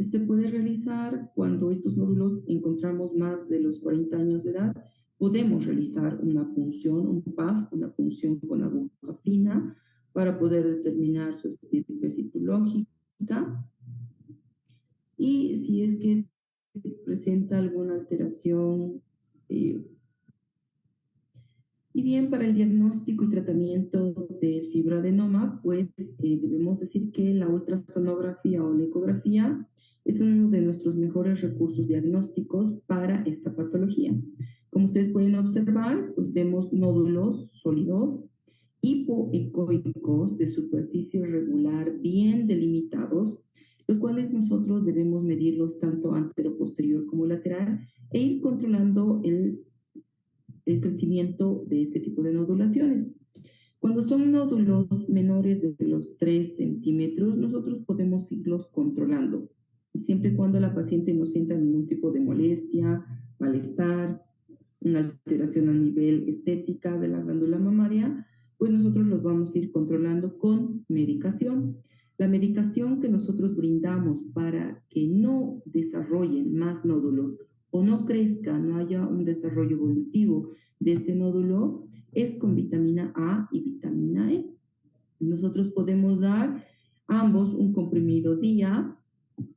S1: Se puede realizar cuando estos nódulos encontramos más de los 40 años de edad, podemos realizar una punción, un PAF, una punción con aguja fina, para poder determinar su estirpe citológica. Y si es que presenta alguna alteración, y bien, para el diagnóstico y tratamiento del fibroadenoma, pues debemos decir que la ultrasonografía o la ecografía es uno de nuestros mejores recursos diagnósticos para esta patología. Como ustedes pueden observar, pues vemos nódulos sólidos hipoecoicos de superficie regular bien delimitados, los cuales nosotros debemos medirlos tanto antero-posterior como lateral e ir controlando el crecimiento de este tipo de nodulaciones. Cuando son nódulos menores de los 3 centímetros, nosotros podemos irlos controlando, siempre y cuando la paciente no sienta ningún tipo de molestia, malestar, una alteración a nivel estética de la glándula mamaria, pues nosotros los vamos a ir controlando con medicación. La medicación que nosotros brindamos para que no desarrollen más nódulos o no crezca, no haya un desarrollo evolutivo de este nódulo, es con vitamina A y vitamina E. Nosotros podemos dar ambos un comprimido día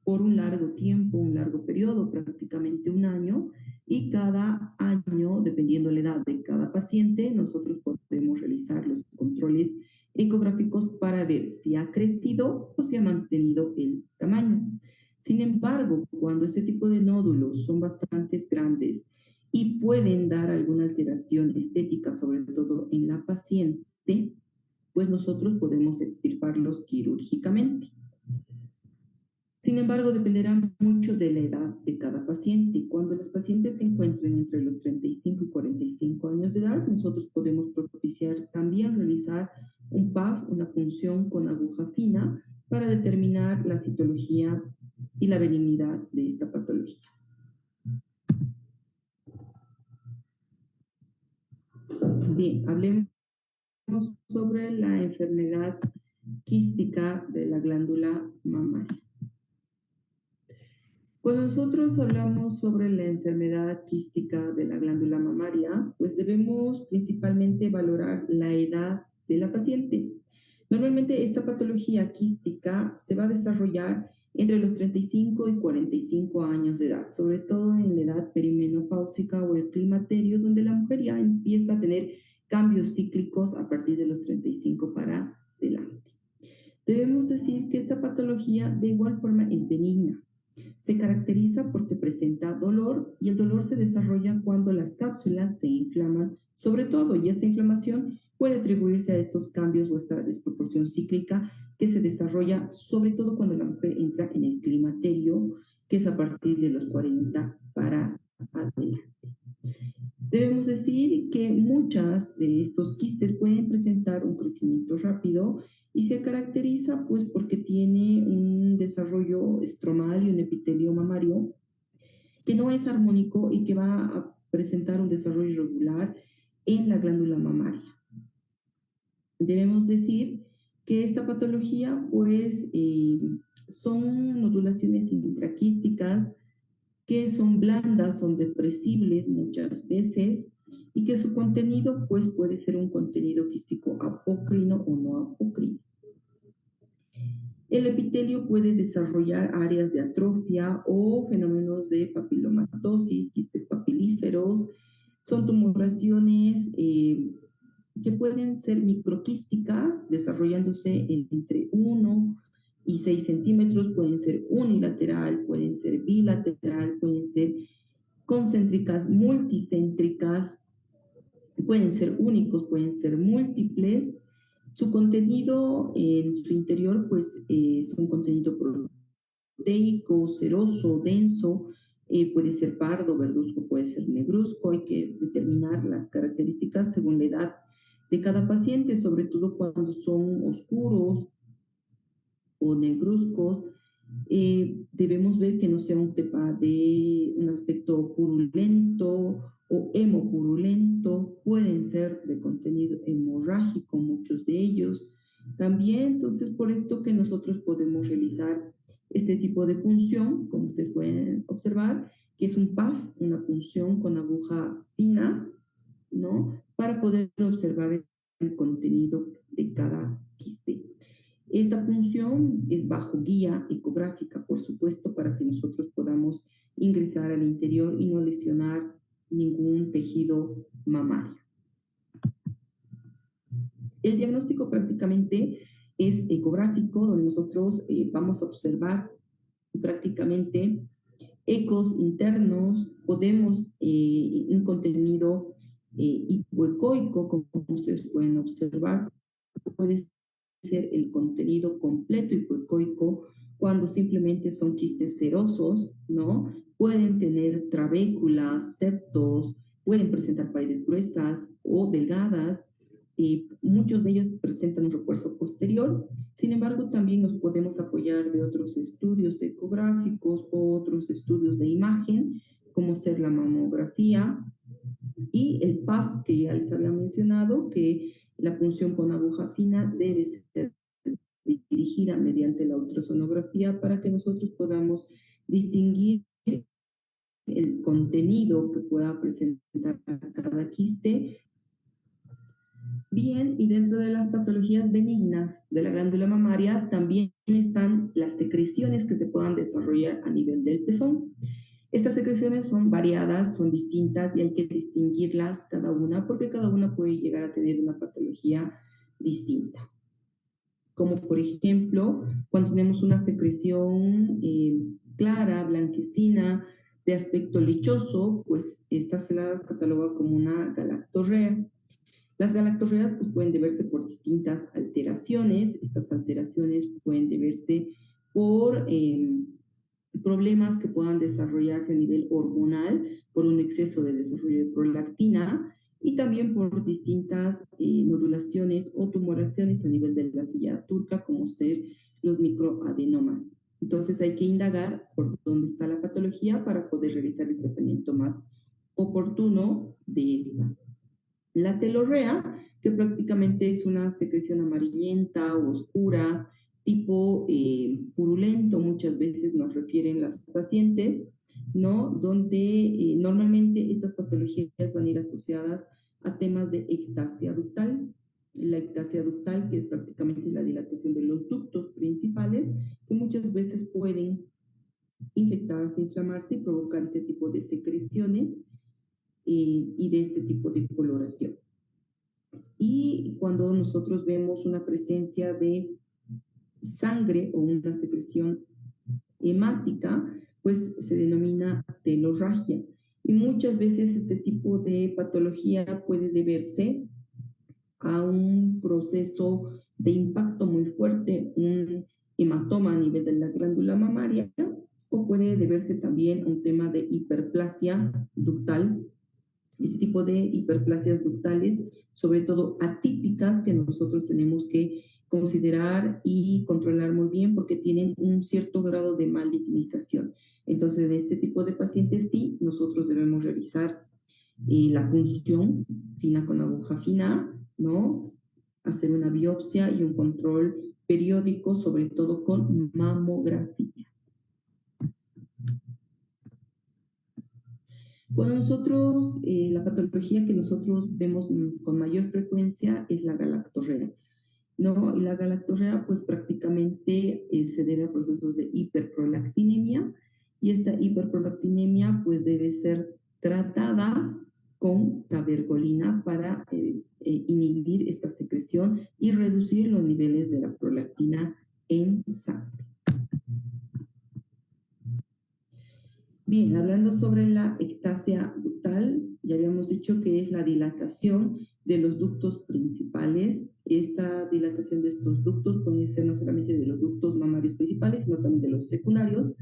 S1: por un largo tiempo, un largo periodo, prácticamente un año, y cada año, dependiendo la edad de cada paciente, nosotros podemos realizar los controles ecográficos para ver si ha crecido o si ha mantenido el tamaño. Sin embargo, cuando este tipo de nódulos son bastante grandes y pueden dar alguna alteración estética, sobre todo en la paciente, pues nosotros podemos extirparlos quirúrgicamente. Sin embargo, dependerá mucho de la edad de cada paciente. Cuando los pacientes se encuentren entre los 35 y 45 años de edad, nosotros podemos propiciar también realizar un PAF, una punción con aguja fina, para determinar la citología y la benignidad de esta patología. Bien, hablemos sobre la enfermedad quística de la glándula mamaria. Cuando nosotros hablamos sobre la enfermedad quística de la glándula mamaria, pues debemos principalmente valorar la edad de la paciente. Normalmente esta patología quística se va a desarrollar entre los 35 y 45 años de edad, sobre todo en la edad perimenopáusica o el climaterio, donde la mujer ya empieza a tener cambios cíclicos a partir de los 35 para adelante. Debemos decir que esta patología de igual forma es benigna. Se caracteriza porque presenta dolor y el dolor se desarrolla cuando las cápsulas se inflaman, sobre todo, y esta inflamación puede atribuirse a estos cambios o esta desproporción cíclica que se desarrolla sobre todo cuando la mujer entra en el climaterio, que es a partir de los 40 para adelante. Debemos decir que muchas de estos quistes pueden presentar un crecimiento rápido y se caracteriza pues porque tiene un desarrollo estromal y un epitelio mamario que no es armónico y que va a presentar un desarrollo irregular en la glándula mamaria. Debemos decir que esta patología pues son nodulaciones intraquísticas que son blandas, son depresibles muchas veces y que su contenido pues puede ser un contenido quístico apócrino o no apócrino. El epitelio puede desarrollar áreas de atrofia o fenómenos de papilomatosis, quistes papilíferos. Son tumoraciones que pueden ser microquísticas, desarrollándose entre 1 y 6 centímetros, pueden ser unilateral, pueden ser bilateral, pueden ser concéntricas, multicéntricas, pueden ser únicos, pueden ser múltiples. Su contenido en su interior pues es un contenido proteico, seroso, denso, puede ser pardo, verduzco, puede ser negruzco. Hay que determinar las características según la edad de cada paciente, sobre todo cuando son oscuros o negruzcos. Debemos ver que no sea un tema de un aspecto purulento o hemopurulento, pueden ser de contenido hemorrágico, muchos de ellos. También, entonces, por esto que nosotros podemos realizar este tipo de punción, como ustedes pueden observar, que es un PAF, una punción con aguja fina, ¿no? Para poder observar el contenido de cada quiste. Esta punción es bajo guía ecográfica, por supuesto, para que nosotros podamos ingresar al interior y no lesionar ningún tejido mamario. El diagnóstico prácticamente es ecográfico, donde nosotros vamos a observar prácticamente ecos internos, podemos un contenido hipoecoico, como ustedes pueden observar, puede ser el contenido completo hipoecoico cuando simplemente son quistes serosos, ¿no? Pueden tener trabéculas, septos, pueden presentar paredes gruesas o delgadas, Muchos de ellos presentan un refuerzo posterior. Sin embargo, también nos podemos apoyar de otros estudios ecográficos o otros estudios de imagen, como ser la mamografía y el PAP, que ya les había mencionado, que la punción con aguja fina debe ser dirigida mediante la ultrasonografía para que nosotros podamos distinguir el contenido que pueda presentar cada quiste. Bien, y dentro de las patologías benignas de la glándula mamaria también están las secreciones que se puedan desarrollar a nivel del pezón. Estas secreciones son variadas, son distintas y hay que distinguirlas cada una porque cada una puede llegar a tener una patología distinta. Como por ejemplo, cuando tenemos una secreción clara, blanquecina, de aspecto lechoso, pues esta se la cataloga como una galactorrea. Las galactorreas pues, pueden deberse por distintas alteraciones. Estas alteraciones pueden deberse por problemas que puedan desarrollarse a nivel hormonal, por un exceso de desarrollo de prolactina y también por distintas nodulaciones o tumoraciones a nivel de la silla turca, como ser los microadenomas. Entonces hay que indagar por dónde está la patología para poder realizar el tratamiento más oportuno de esta. La telorrea, que prácticamente es una secreción amarillenta o oscura, tipo purulento, muchas veces nos refieren las pacientes, ¿no? Donde normalmente estas patologías van a ir asociadas a temas de ectasia ductal. La ectasia ductal, que es prácticamente la dilatación de los ductos principales, que muchas veces pueden infectarse, inflamarse y provocar este tipo de secreciones y de este tipo de coloración. Y cuando nosotros vemos una presencia de sangre o una secreción hemática, pues se denomina telorragia. Y muchas veces este tipo de patología puede deberse a un proceso de impacto muy fuerte, un hematoma a nivel de la glándula mamaria, o puede deberse también a un tema de hiperplasia ductal. Este tipo de hiperplasias ductales, sobre todo atípicas, que nosotros tenemos que considerar y controlar muy bien porque tienen un cierto grado de malignización. Entonces, de este tipo de pacientes sí, nosotros debemos realizar la punción fina con aguja fina, ¿no? Hacer una biopsia y un control periódico, sobre todo con mamografía. Bueno, nosotros, la patología que nosotros vemos con mayor frecuencia es la galactorrea, ¿no? Y la galactorrea, pues prácticamente se debe a procesos de hiperprolactinemia, y esta hiperprolactinemia, pues debe ser tratada con cabergolina para inhibir esta secreción y reducir los niveles de la prolactina en sangre. Bien, hablando sobre la ectasia ductal, ya habíamos dicho que es la dilatación de los ductos principales. Esta dilatación de estos ductos puede ser no solamente de los ductos mamarios principales, sino también de los secundarios.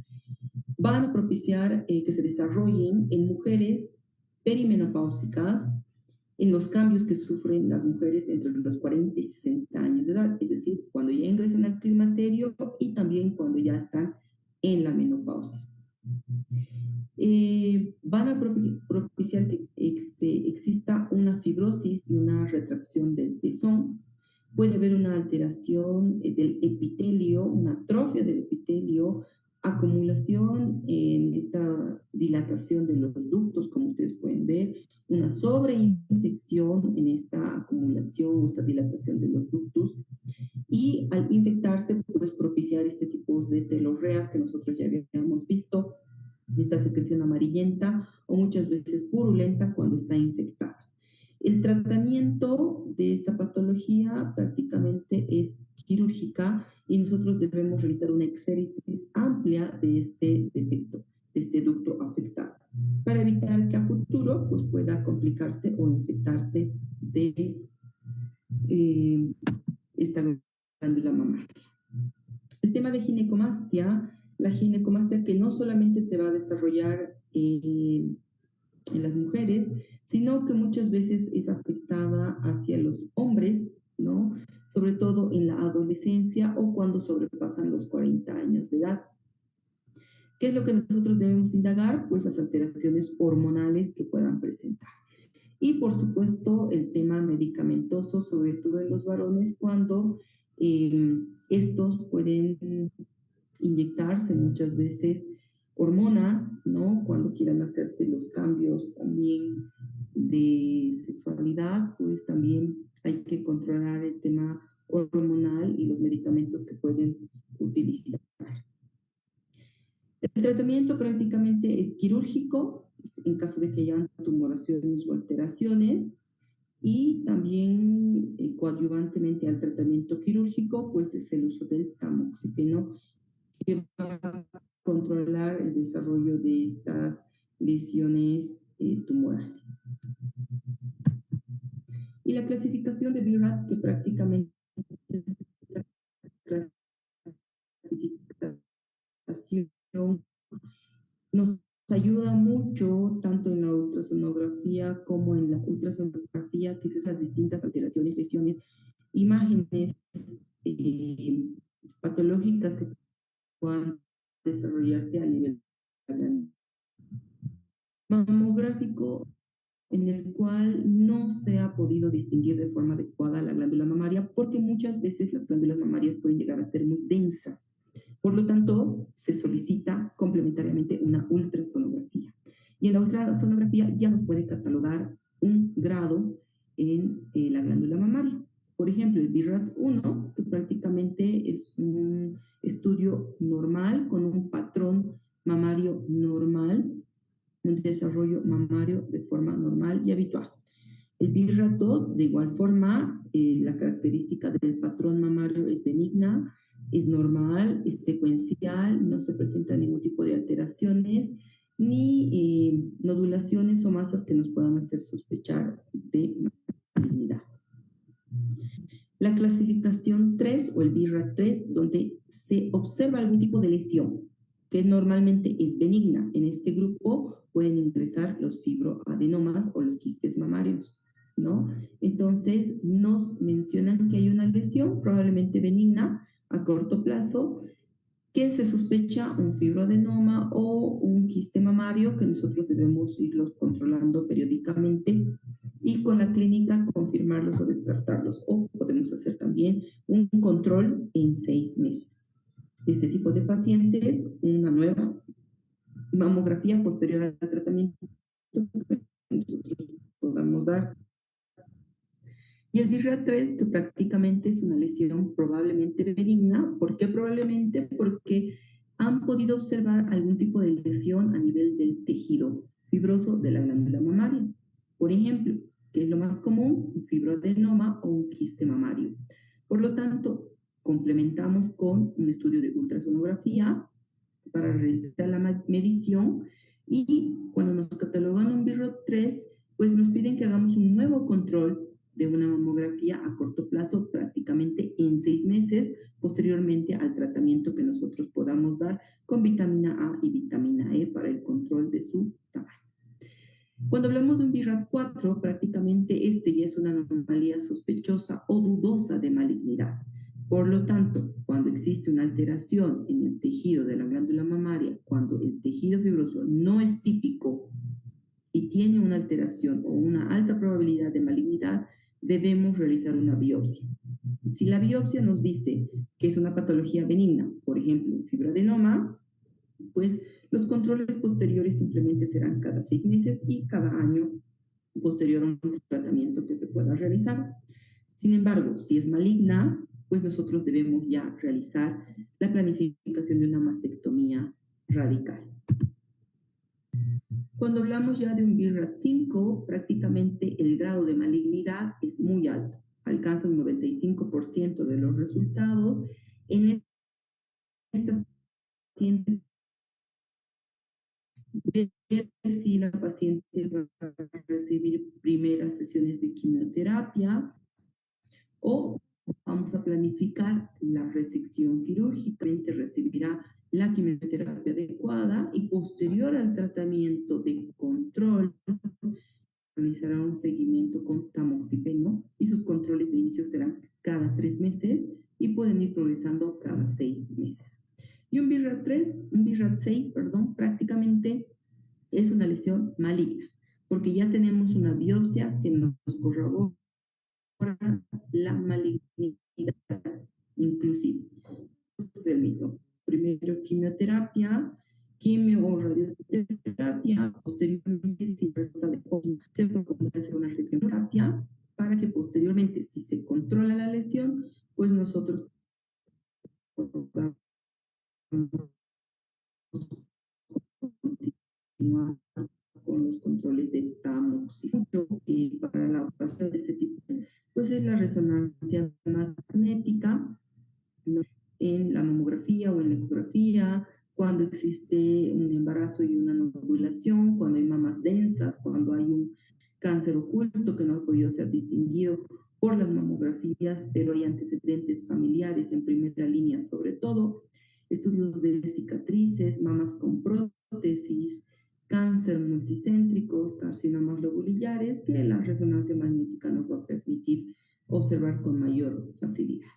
S1: Van a propiciar que se desarrollen en mujeres perimenopáusicas, en los cambios que sufren las mujeres entre los 40 y 60 años de edad, es decir, cuando ya ingresan al climaterio y también cuando ya están en la menopausia. Van a propiciar que exista una fibrosis y una retracción del pezón. Puede haber una alteración del epitelio, una atrofia del epitelio, acumulación en esta dilatación de los ductos, como ustedes pueden ver, una sobreinfección en esta acumulación o esta dilatación de los ductos, y al infectarse, pues propiciar este tipo de telorreas que nosotros ya habíamos visto, esta secreción amarillenta o muchas veces purulenta cuando está infectada. El tratamiento de esta patología prácticamente es quirúrgica y nosotros debemos realizar una exéresis amplia de este defecto, de este ducto afectado, para evitar que a futuro pues, pueda complicarse o infectarse de esta glándula mamaria. El tema de ginecomastia, la ginecomastia que no solamente se va a desarrollar en las mujeres, sino que muchas veces es afectada hacia los hombres, ¿no? Sobre todo en la adolescencia o cuando sobrepasan los 40 años de edad. ¿Qué es lo que nosotros debemos indagar? Pues las alteraciones hormonales que puedan presentar. Y por supuesto el tema medicamentoso, sobre todo en los varones, cuando estos pueden inyectarse muchas veces hormonas, ¿no? Cuando quieran hacerse los cambios también de sexualidad, pues también hay que controlar el tema hormonal y los medicamentos que pueden utilizar. El tratamiento prácticamente es quirúrgico en caso de que hayan tumoraciones o alteraciones, y también coadyuvantemente al tratamiento quirúrgico pues es el uso del tamoxifeno, que va a controlar el desarrollo de estas lesiones tumorales. Y la clasificación de BRAF, que prácticamente es la clasificación, nos ayuda mucho tanto en la ultrasonografía como en la ultrasonografía, que es las distintas alteraciones, lesiones, imágenes patológicas que puedan desarrollarse a nivel mamográfico, en el cual no se ha podido distinguir de forma adecuada la glándula mamaria, porque muchas veces las glándulas mamarias pueden llegar a ser muy densas. Por lo tanto, se solicita complementariamente una ultrasonografía. Y en la ultrasonografía ya nos puede catalogar un grado en la glándula mamaria. Por ejemplo, el BRAF1, que prácticamente es un estudio normal con un patrón mamario normal, un desarrollo mamario de forma normal y habitual. El BRAF2, de igual forma, la característica del patrón mamario es benigna, es normal, es secuencial, no se presenta ningún tipo de alteraciones ni nodulaciones o masas que nos puedan hacer sospechar de malignidad. La clasificación 3 o el BRAF3, donde se observa algún tipo de lesión, que normalmente es benigna. En este grupo pueden ingresar los fibroadenomas o los quistes mamarios, ¿no? Entonces nos mencionan que hay una lesión probablemente benigna a corto plazo, que se sospecha un fibroadenoma o un quiste mamario, que nosotros debemos irlos controlando periódicamente y con la clínica confirmarlos o descartarlos, o podemos hacer también un control en 6 meses. Este tipo de pacientes, una nueva mamografía posterior al tratamiento que nosotros podamos dar. Y el BRAF3, que prácticamente es una lesión probablemente benigna. ¿Por qué probablemente? Porque han podido observar algún tipo de lesión a nivel del tejido fibroso de la glándula mamaria. Por ejemplo, que es lo más común, un fibroadenoma o un quiste mamario. Por lo tanto, complementamos con un estudio de ultrasonografía para realizar la medición, y cuando nos catalogan un BRAF3, pues nos piden que hagamos un nuevo control de una mamografía a corto plazo, prácticamente en 6 meses, posteriormente al tratamiento que nosotros podamos dar con vitamina A y vitamina E para el control de su tamaño. Cuando hablamos de un BRAF4, prácticamente este ya es una anomalía sospechosa o dudosa de malignidad. Por lo tanto, cuando existe una alteración en el tejido de la glándula mamaria, cuando el tejido fibroso no es típico y tiene una alteración o una alta probabilidad de malignidad, debemos realizar una biopsia. Si la biopsia nos dice que es una patología benigna, por ejemplo, un fibroadenoma, pues los controles posteriores simplemente serán cada 6 meses y cada año posterior a un tratamiento que se pueda realizar. Sin embargo, si es maligna, pues nosotros debemos ya realizar la planificación de una mastectomía radical. Cuando hablamos ya de un BRAF5, prácticamente el grado de malignidad es muy alto, alcanza un 95% de los resultados. En estas pacientes, ver si la paciente va a recibir primeras sesiones de quimioterapia o vamos a planificar la resección quirúrgica. Recibirá la quimioterapia adecuada y posterior al tratamiento de control realizará un seguimiento con tamoxifeno y sus controles de inicio serán cada 3 meses y pueden ir progresando cada 6 meses. Y un BIRAT 6, perdón, prácticamente es una lesión maligna, porque ya tenemos una biopsia que nos corrobora la malignidad inclusive. Es el mismo. Primero quimioterapia, quimio o radioterapia, posteriormente si resta de se recomienda hacer una resección terapia para que posteriormente, si se controla la lesión, pues nosotros podamos continuar con los controles de tamoxifeno. Y para la operación de este tipo, pues es la resonancia magnética, ¿no? En la mamografía o en la ecografía, cuando existe un embarazo y una novulación, cuando hay mamas densas, cuando hay un cáncer oculto que no ha podido ser distinguido por las mamografías, pero hay antecedentes familiares en primera línea sobre todo, estudios de cicatrices, mamas con prótesis, cáncer multicéntricos, carcinomas lobulillares, que la resonancia magnética nos va a permitir observar con mayor facilidad.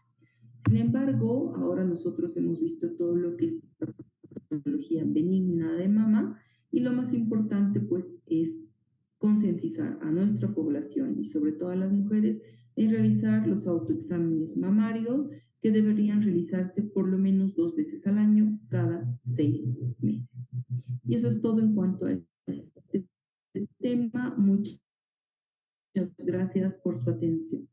S1: Sin embargo, ahora nosotros hemos visto todo lo que es patología benigna de mama y lo más importante pues es concientizar a nuestra población y sobre todo a las mujeres en realizar los autoexámenes mamarios que deberían realizarse por lo menos 2 veces al año cada 6 meses. Y eso es todo en cuanto a este tema. Muchas gracias por su atención.